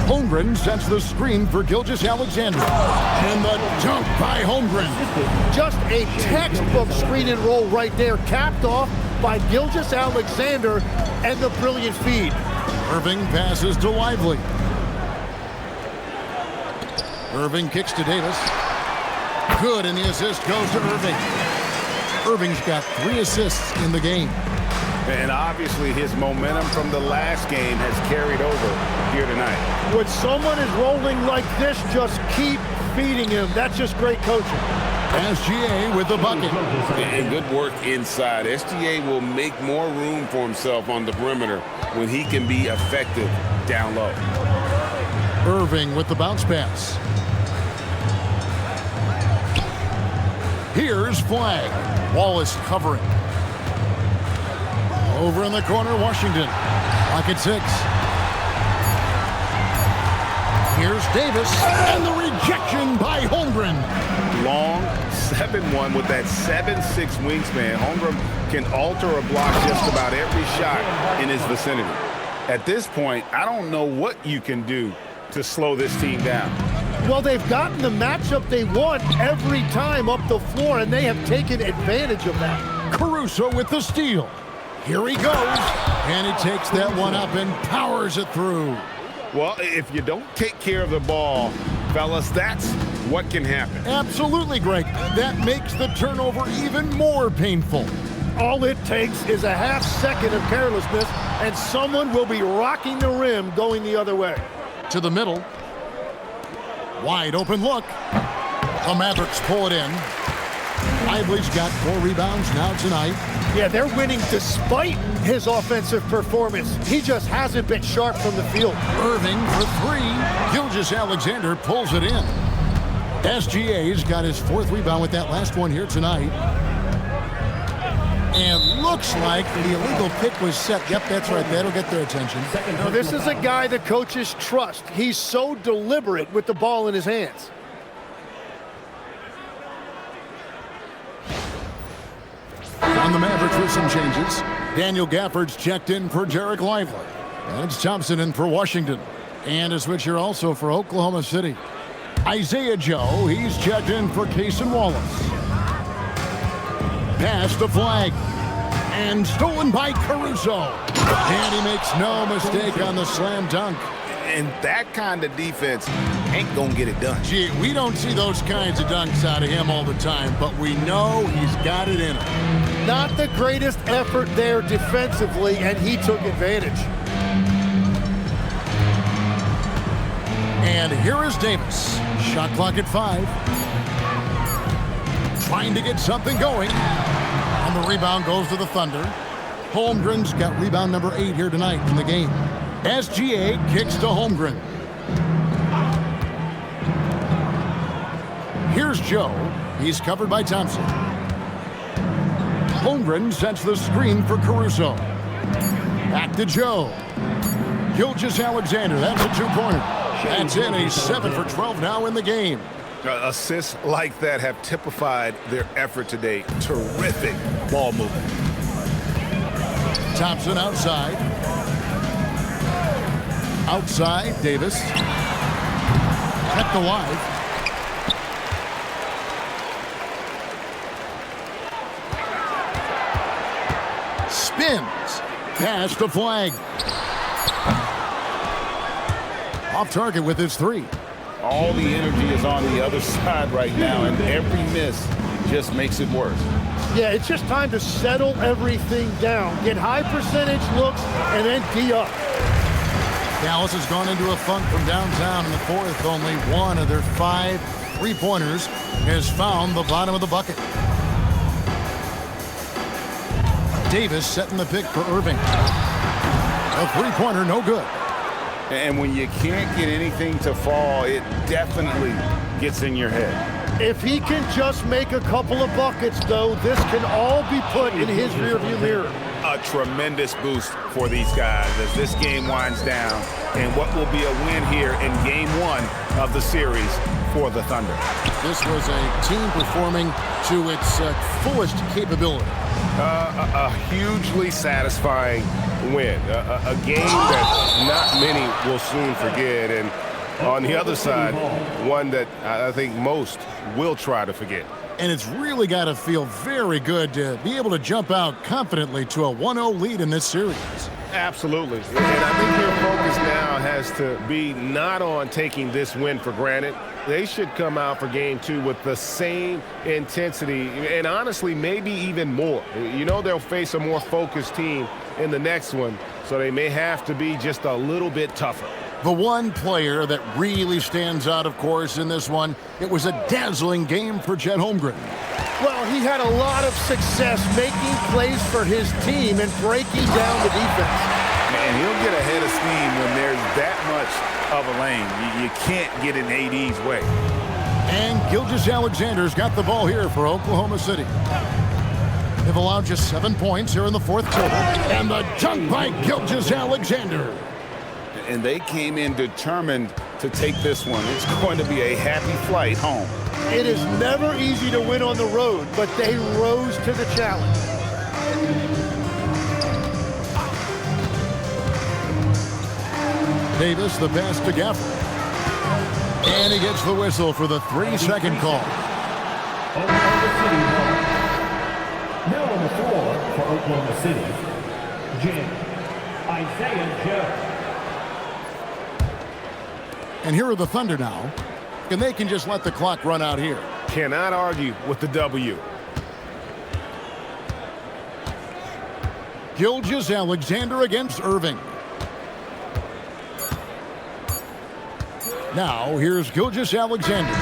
Holmgren sets the screen for Gilgeous-Alexander. And the dunk by Holmgren. Just a textbook screen and roll right there, capped off by Gilgeous-Alexander and the brilliant feed. Irving passes to Lively. Irving kicks to Davis. Good, and the assist goes to Irving. Irving's got 3 assists in the game. And obviously his momentum from the last game has carried over here tonight. When someone is rolling like this, just keep feeding him. That's just great coaching. SGA with the bucket. And good work inside. SGA will make more room for himself on the perimeter when he can be effective down low. Irving with the bounce pass. Here's Flag. Wallace covering. Over in the corner, Washington. Clock at 6. Here's Davis, and the rejection by Holmgren. Long 7-1 with that 7'6" wingspan. Holmgren can alter a block just about every shot in his vicinity. At this point, I don't know what you can do to slow this team down. Well, they've gotten the matchup they want every time up the floor, and they have taken advantage of that. Caruso with the steal. Here he goes, and he takes that one up and powers it through. Well, if you don't take care of the ball, fellas, that's what can happen. Absolutely, Greg. That makes the turnover even more painful. All it takes is a half second of carelessness, and someone will be rocking the rim going the other way. To the middle. Wide open look. The Mavericks pull it in. Lively's got 4 rebounds now tonight. Yeah, they're winning despite his offensive performance. He just hasn't been sharp from the field. Irving for 3. Gilgeous-Alexander pulls it in. SGA's got his 4th rebound with that last one here tonight. And looks like the illegal pick was set. Yep, that's right. That'll get their attention. Now, this is a guy the coaches trust. He's so deliberate with the ball in his hands. On the Mavericks with some changes. Daniel Gafford's checked in for Jarek Lively. And it's Thompson in for Washington. And a switch here also for Oklahoma City. Isaiah Joe, he's checked in for Cason Wallace. Pass to Flag. And stolen by Caruso. And he makes no mistake on the slam dunk. And that kind of defense ain't going to get it done. Gee, we don't see those kinds of dunks out of him all the time, but we know he's got it in him. Not the greatest effort there defensively, and he took advantage. And here is Davis. Shot clock at 5. Trying to get something going. And the rebound goes to the Thunder. Holmgren's got rebound number 8 here tonight in the game. SGA kicks to Holmgren. Here's Joe. He's covered by Thompson. Holmgren sets the screen for Caruso. Back to Joe. Gilgeous-Alexander, that's a 2-pointer. That's in, a 7 for 12 now in the game. Assists like that have typified their effort today. Terrific ball movement. Thompson outside. Outside, Davis. Kept alive. Spins. Pass to Flag. Off target with his 3. All the energy is on the other side right now, and every miss just makes it worse. Yeah, it's just time to settle everything down. Get high percentage looks and then D up. Dallas has gone into a funk from downtown in the 4th. Only one of their 5 3-pointers has found the bottom of the bucket. Davis setting the pick for Irving. A 3-pointer, no good. And when you can't get anything to fall, it definitely gets in your head. If he can just make a couple of buckets, though, this can all be put in his rearview mirror. A tremendous boost for these guys as this game winds down, and what will be a win here in Game 1 of the series for the Thunder. This was a team performing to its fullest capability. A hugely satisfying win. A game that not many will soon forget, and on the other side, one that I think most will try to forget. And it's really got to feel very good to be able to jump out confidently to a 1-0 lead in this series. Absolutely. And I think their focus now has to be not on taking this win for granted. They should come out for Game 2 with the same intensity and honestly maybe even more. You know they'll face a more focused team in the next one, so they may have to be just a little bit tougher. The one player that really stands out, of course, in this one, it was a dazzling game for Chet Holmgren. Well, he had a lot of success making plays for his team and breaking down the defense. And he'll get ahead of steam when there's that much of a lane. You can't get in AD's way. And Gilgeous-Alexander's got the ball here for Oklahoma City. They've allowed just 7 points here in the 4th quarter. And the dunk by Gilgeous-Alexander. And they came in determined to take this one. It's going to be a happy flight home. It is never easy to win on the road, but they rose to the challenge. Davis, the pass to Gafford. And he gets the whistle for the 3-second call. Oklahoma City ball. Now on the floor for Oklahoma City, Isaiah Joe. And here are the Thunder now. And they can just let the clock run out here. Cannot argue with the W. Gilgeous-Alexander against Irving. Now, here's Gilgeous-Alexander.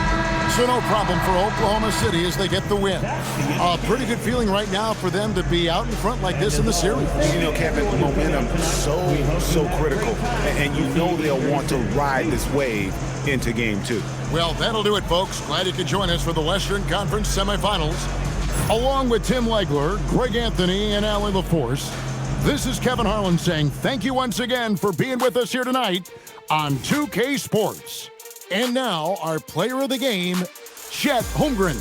So no problem for Oklahoma City as they get the win. A pretty good feeling right now for them to be out in front like this in the series. You know, Kevin, momentum so critical. And you know they'll want to ride this wave into Game 2. Well, that'll do it, folks. Glad you could join us for the Western Conference Semifinals. Along with Tim Legler, Greg Anthony, and Allie LaForce, this is Kevin Harlan saying thank you once again for being with us here tonight on 2K Sports. And now, our player of the game, Chet Holmgren.